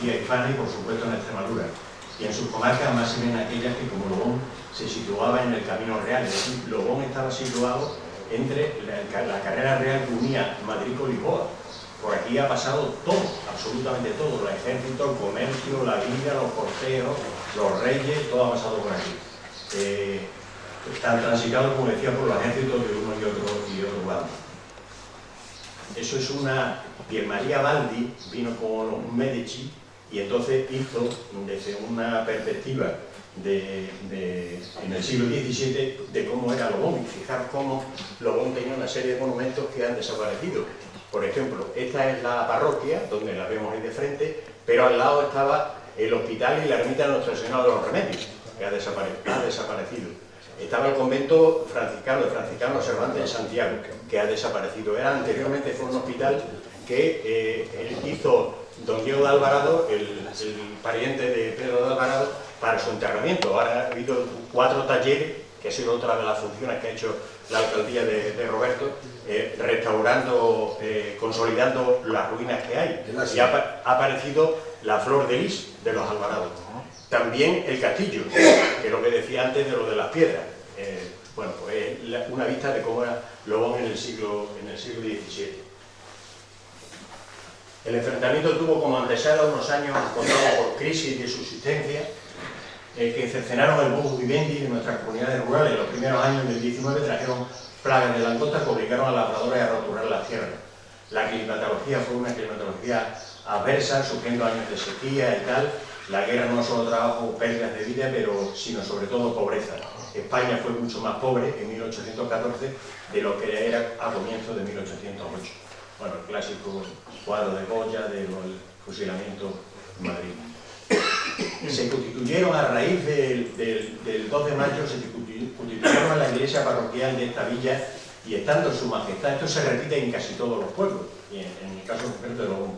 Andalucía hispana y por supuesto en Extremadura, y en sus comarcas más bien aquellas que como Lobón se situaba en el Camino Real, es decir, Lobón estaba situado entre la carrera real que unía Madrid con Lisboa. Por aquí ha pasado todo, absolutamente todo, los ejércitos, el comercio, la vida, los corteos, los reyes, todo ha pasado por aquí. Están transitados, como decía, por los ejércitos de uno y otro bando. Eso es una... Pier María Baldi vino con un Medici y entonces hizo, desde una perspectiva en el siglo XVII, de cómo era Lobón. Y fijar cómo Lobón tenía una serie de monumentos que han desaparecido. Por ejemplo, esta es la parroquia, donde la vemos ahí de frente, pero al lado estaba el hospital y la ermita de Nuestra Señora de los Remedios, que ha desaparecido. Estaba el convento franciscano, el franciscano Cervantes en Santiago, que ha desaparecido. Anteriormente fue un hospital que hizo don Diego de Alvarado, el pariente de Pedro de Alvarado, para su enterramiento. Ahora ha habido 4 talleres, que ha sido otra de las funciones que ha hecho la alcaldía de Roberto, restaurando, consolidando las ruinas que hay. Y ha aparecido la flor de lis de los Alvarados. También el castillo, que es lo que decía antes de lo de las piedras. Bueno, pues una vista de cómo era Lobón en el siglo XVII. El enfrentamiento tuvo como antesala unos años contados por crisis de subsistencia que cercenaron el modus vivendi de nuestras comunidades rurales. En los primeros años del XIX trajeron plagas de langosta que obligaron a los labradores a roturar las tierras. La climatología fue una climatología adversa, sufriendo años de sequía y tal. La guerra no solo trajo pérdidas de vida, sino sobre todo pobreza. España fue mucho más pobre en 1814 de lo que era a comienzos de 1808. Bueno, el clásico cuadro de Goya del fusilamiento en Madrid. Se constituyeron a raíz del 2 de mayo, se constituyeron en la iglesia parroquial de esta villa, y estando su majestad, esto se repite en casi todos los pueblos, y en el caso concreto de Lobón,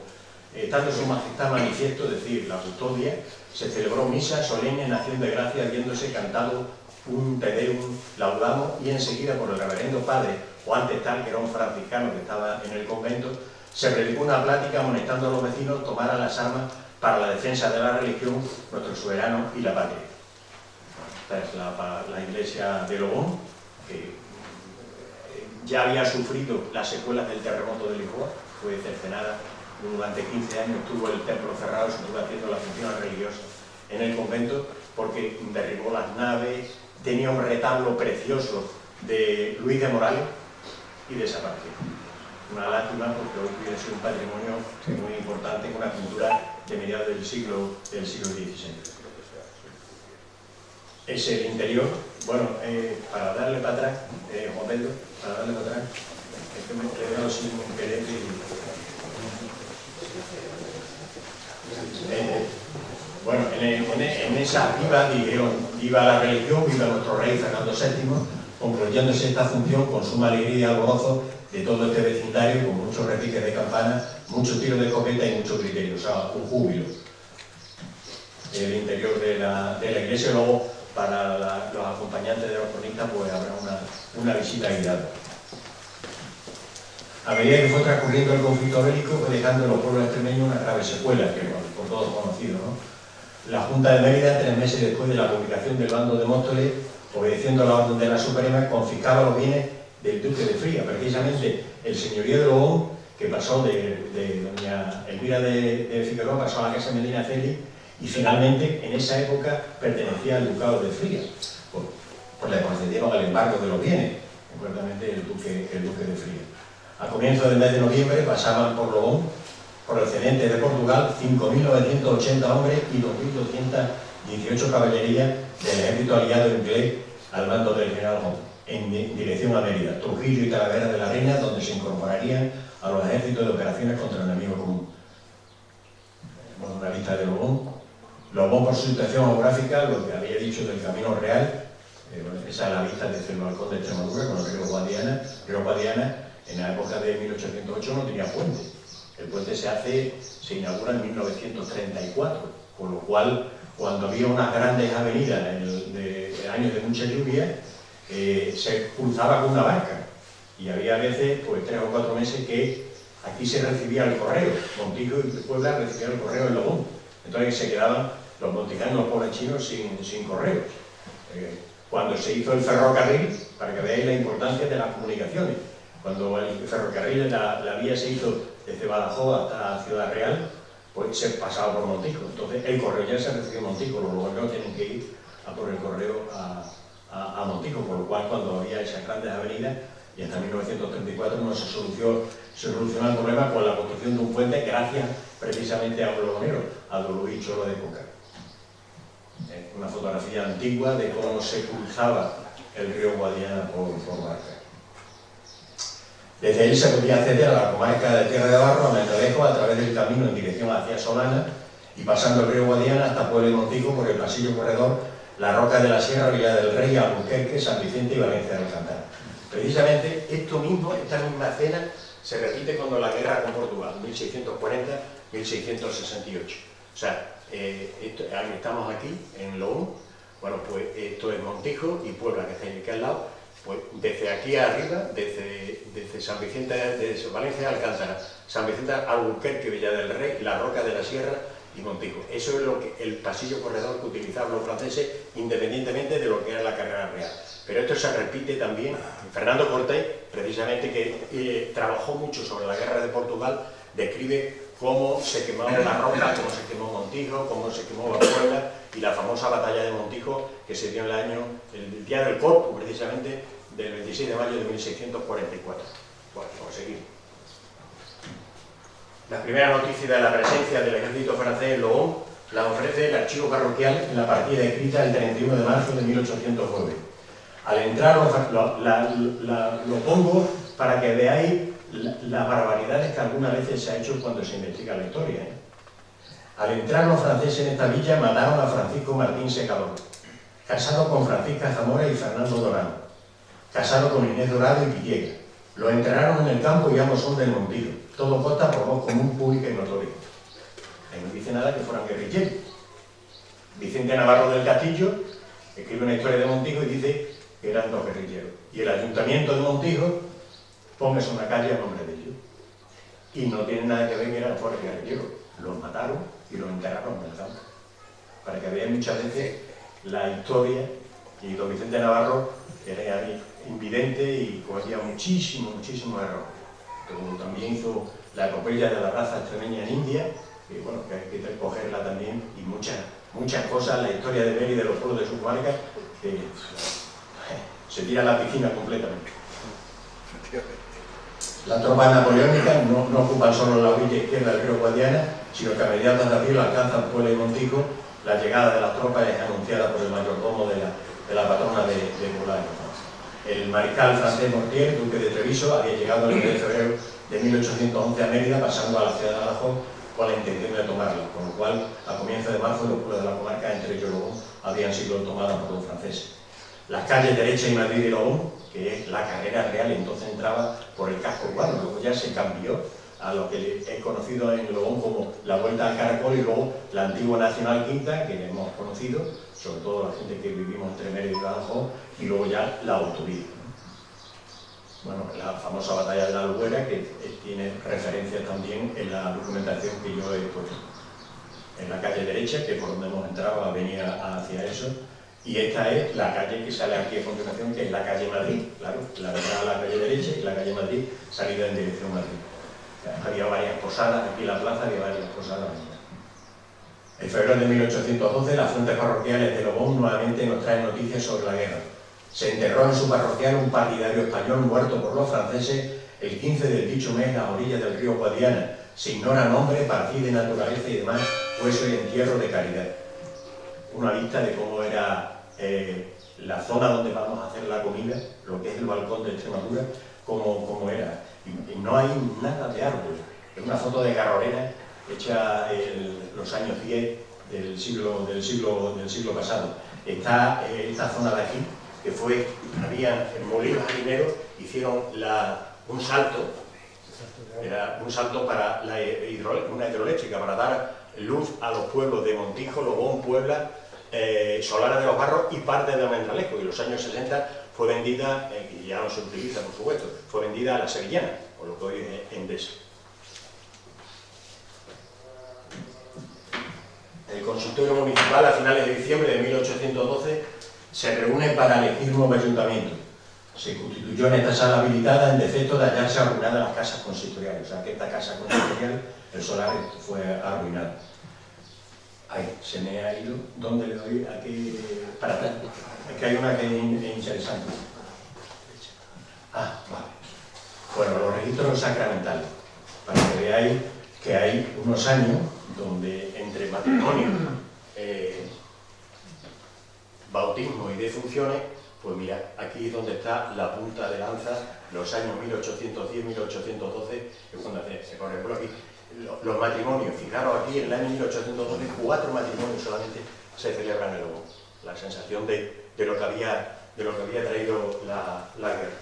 estando su majestad manifiesto, es decir, la custodia, se celebró misa solemne en acción de gracias, habiéndose cantado un Te Deum Laudamos, y enseguida por el reverendo padre Juan Testal, que era un franciscano que estaba en el convento, se predicó una plática amonestando a los vecinos tomar las armas para la defensa de la religión, nuestro soberano y la patria. Esta es la iglesia de Lobón, que ya había sufrido las secuelas del terremoto de Lisboa, fue cercenada durante 15 años, tuvo el templo cerrado, se estuvo haciendo las funciones religiosas en el convento, porque derribó las naves, tenía un retablo precioso de Luis de Morales y desapareció. Una lástima, porque hoy hubiera sido un patrimonio muy importante, con una pintura de mediados del siglo XVI. Es el interior. Bueno, para darle para atrás, Juan Pedro, para darle para atrás, es que me he quedado sin querer bueno, en esa viva la religión, viva nuestro rey Fernando VII, concluyéndose esta función con suma alegría y alborozo de todo este vecindario, con muchos repiques de campana, muchos tiros de escopeta y mucho criterio, o sea, un júbilo. El interior de la iglesia, luego para los acompañantes de los cronistas pues habrá una visita guiada. A medida que fue transcurriendo el conflicto bélico, fue dejando en los pueblos extremeños una grave secuela, que por todos conocido, ¿no? La Junta de Mérida, 3 meses después de la publicación del bando de Móstoles, obedeciendo a la orden de la Suprema, confiscaba los bienes del duque de Fría, precisamente el señorío de Lobón, que pasó de doña Elvira de Figueroa, pasó a la casa Medina Celi, y finalmente en esa época pertenecía al ducado de Fría, pues le concedieron el embargo de los bienes, concretamente el duque de Fría. A comienzos del mes de noviembre pasaban por Lobón, por el cedente de Portugal, 5.980 hombres y 2.218 caballerías del ejército aliado inglés al mando del general Hunt, en dirección a Mérida, Trujillo y Talavera de la Reina, donde se incorporarían a los ejércitos de operaciones contra el enemigo común. Bueno, una lista de Lobón. Lobón, por su situación geográfica, lo que había dicho del Camino Real, esa es la vista desde el balcón de Extremadura con el río Guadiana. El río Guadiana, en la época de 1808, no tenía puente. El puente se inaugura en 1934, con lo cual, cuando había unas grandes avenidas de años de mucha lluvia, se cruzaba con una barca, y había veces, pues 3 o 4 meses, que aquí se recibía el correo. Montijo y Puebla recibían el correo en Lobón, Entonces se quedaban los monticanos, los pobres chinos, sin correos. Cuando se hizo el ferrocarril, para que veáis la importancia de las comunicaciones, cuando el ferrocarril, la vía se hizo desde Badajoz hasta Ciudad Real, pues se pasaba por Montijo. Entonces el correo ya se recibió en Montijo, los lugareños tienen que ir a por el correo a Montijo, por lo cual cuando había esas grandes avenidas, y hasta 1934 no se solucionó el problema con la construcción de un puente gracias precisamente a un logonero, a don Luis Cholo de Coca. Una fotografía antigua de cómo se cruzaba el río Guadiana por Barca. Desde él se podía acceder a la comarca de Tierra de Barro, a Mendalejo, a través del camino en dirección hacia Solana y pasando el río Guadiana hasta Puebla y Montijo por el pasillo corredor, la Roca de la Sierra, Villa del Rey, Albuquerque, San Vicente y Valencia de Alcántara. Precisamente esto mismo, esta misma escena, se repite cuando la guerra con Portugal, 1640-1668. O sea, estamos aquí, en Lohún, bueno, pues esto es Montijo y Puebla, que está aquí al lado, pues desde aquí arriba, desde San Vicente, desde Valencia de Alcántara, San Vicente, Albuquerque, Villa del Rey, la Roca de la Sierra y Montijo. Eso es el pasillo corredor que utilizaban los franceses, independientemente de lo que era la carrera real. Pero esto se repite también. Fernando Cortés, precisamente, que trabajó mucho sobre la guerra de Portugal, describe cómo se quemó la Roca, cómo se quemó Montijo, cómo se quemó la Puebla y la famosa batalla de Montijo que se dio en el día del Corpus, precisamente, del 26 de mayo de 1644. Bueno, vamos a seguir. La primera noticia de la presencia del ejército francés en Lohún la ofrece el archivo parroquial en la partida escrita el 31 de marzo de 1809. Al entrar lo pongo para que veáis las barbaridades que algunas veces se ha hecho cuando se investiga la historia. Al entrar los franceses en esta villa mataron a Francisco Martín Secador, casado con Francisca Zamora y Fernando Dorado, casado con Inés Dorado y Pitiega. Lo enterraron en el campo y ambos son del Montijo. Todo consta por voz común, pública y notoria. Ahí no dice nada que fueran guerrilleros. Vicente Navarro del Castillo escribe una historia de Montijo y dice que eran dos guerrilleros. Y el ayuntamiento de Montijo, póngase una calle a nombre de ellos. Y no tiene nada que ver que eran fuera guerrilleros. Los mataron y los enterraron en el campo. Para que veáis muchas veces la historia, y don Vicente Navarro era invidente y cometía muchísimos errores. Como también hizo la epopeya de la raza extremeña en India, que bueno, que hay que recogerla también, y muchas cosas, la historia de Mérida y de los pueblos de su comarca, que se tira a la piscina completamente. Las tropas napoleónicas no ocupan solo la orilla izquierda del río Guadiana, sino que a mediados de abril alcanzan Puebla y Montijo. La llegada de las tropas es anunciada por el mayordomo de la patrona de Bolaño. El mariscal francés Mortier, duque de Treviso, había llegado el 9 de febrero de 1811 a Mérida, pasando a la ciudad de Badajoz con la intención de tomarla, con lo cual a comienzos de marzo los pueblos de la comarca, entre ellos Lohún, habían sido tomadas por los franceses. Las calles Derecha y Madrid de Lohún, que es la carrera real, entonces entraba por el casco urbano, luego ya se cambió a lo que he conocido en Lohún como la Vuelta al Caracol y luego la antigua Nacional Quinta, que hemos conocido, sobre todo la gente que vivimos entre Mérida y Badajoz, y luego ya la autovía. Bueno, la famosa batalla de la Albuera, que tiene referencias también en la documentación que yo he puesto. En la calle Derecha, que por donde hemos entrado venía hacia eso, y esta es la calle que sale aquí a continuación, que es la calle Madrid, claro, la entrada a la calle Derecha y la calle Madrid salida en dirección Madrid. Había varias posadas, aquí en la plaza había varias posadas. En febrero de 1812, las fuentes parroquiales de Lohún nuevamente nos traen noticias sobre la guerra. Se enterró en su parroquial un partidario español muerto por los franceses el 15 del dicho mes a orillas del río Guadiana. Se ignora nombre, partida, naturaleza y demás, hueso y entierro de caridad. Una vista de cómo era la zona donde vamos a hacer la comida, lo que es el balcón de Extremadura, cómo era. Y no hay nada de árbol. Es una foto de Garrorena hecha en los años 10 del siglo pasado. Está esta zona de aquí, que había molinos harineros, hicieron un salto para una hidroeléctrica, para dar luz a los pueblos de Montijo, Lohún, Puebla, Solana de los Barros y parte de Almendralejo. Y en los años 60 fue vendida, y ya no se utiliza por supuesto, fue vendida a la Sevillana, por lo que hoy es Endesa. consistorio municipal, a finales de diciembre de 1812, se reúne para elegir un nuevo ayuntamiento. Se constituyó en esta sala habilitada en defecto de hallarse arruinadas las casas consistoriales. O sea, que esta casa consistorial, el solar, fue arruinado. Ahí, se me ha ido. ¿Dónde le doy? Aquí, para atrás. Es que hay una que es interesante. Ah, vale. Bueno, los registros sacramentales. Para que veáis que hay unos años donde entre matrimonio, bautismo y defunciones, pues mira, aquí es donde está la punta de lanza, los años 1810, 1812, es cuando se por ejemplo aquí, los matrimonios, fijaros aquí en el año 1812, 4 matrimonios solamente se celebran en el Lobo. La sensación de lo que había traído la guerra.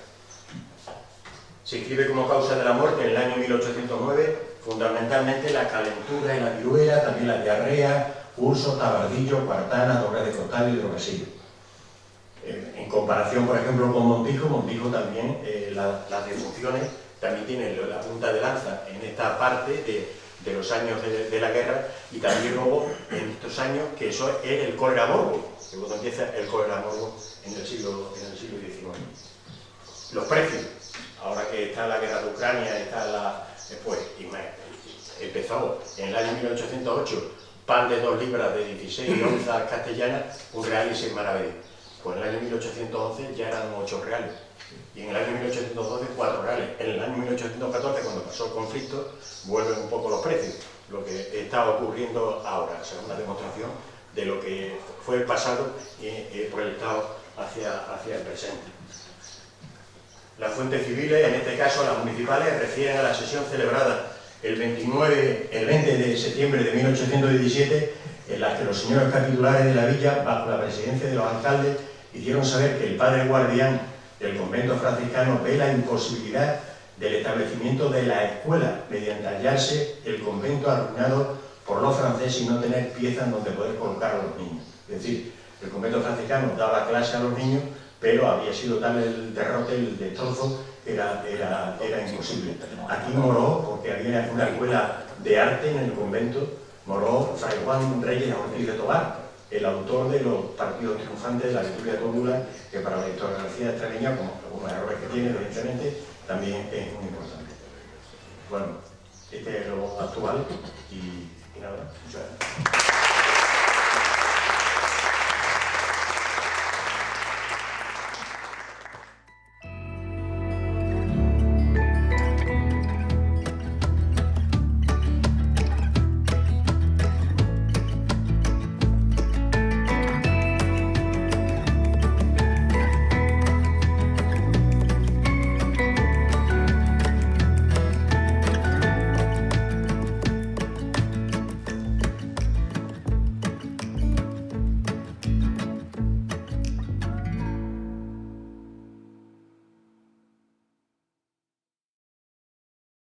Se inscribe como causa de la muerte en el año 1809, fundamentalmente la calentura y la viruela, también la diarrea, urso, tabardillo, cuartana, dolor de costal y drogasillo. En comparación, por ejemplo, con Montijo, Montijo también, las defunciones también tienen la punta de lanza en esta parte de los años de la guerra, y también luego en estos años, que eso es el cólera morbo, que cuando empieza el cólera morbo en el siglo XIX. Los precios, ahora que está la guerra de Ucrania, después, empezó en el año 1808, pan de 2 libras de 16 onzas castellanas, 1 real y 6 maravedís. Pues en el año 1811 ya eran 8 reales. Y en el año 1812, 4 reales. En el año 1814, cuando pasó el conflicto, vuelven un poco los precios. Lo que está ocurriendo ahora, o sea, una demostración de lo que fue el pasado proyectado hacia el presente. Las fuentes civiles, en este caso las municipales, refieren a la sesión celebrada el 20 de septiembre de 1817, en la que los señores capitulares de la villa, bajo la presidencia de los alcaldes, hicieron saber que el padre guardián del convento franciscano ve la imposibilidad del establecimiento de la escuela mediante hallarse el convento arruinado por los franceses y no tener piezas donde poder colocar a los niños. Es decir, el convento franciscano daba clase a los niños, pero había sido tal el derrote, el destrozo, era imposible. Aquí moró, porque había una escuela de arte en el convento, moró Fray Juan Reyes Ortiz de Tobar, el autor de los partidos triunfantes de la Victoria Tómula, que para la historiografía extremeña, como algunos errores que tiene, evidentemente, también es muy importante. Bueno, este es lo actual y nada, muchas gracias.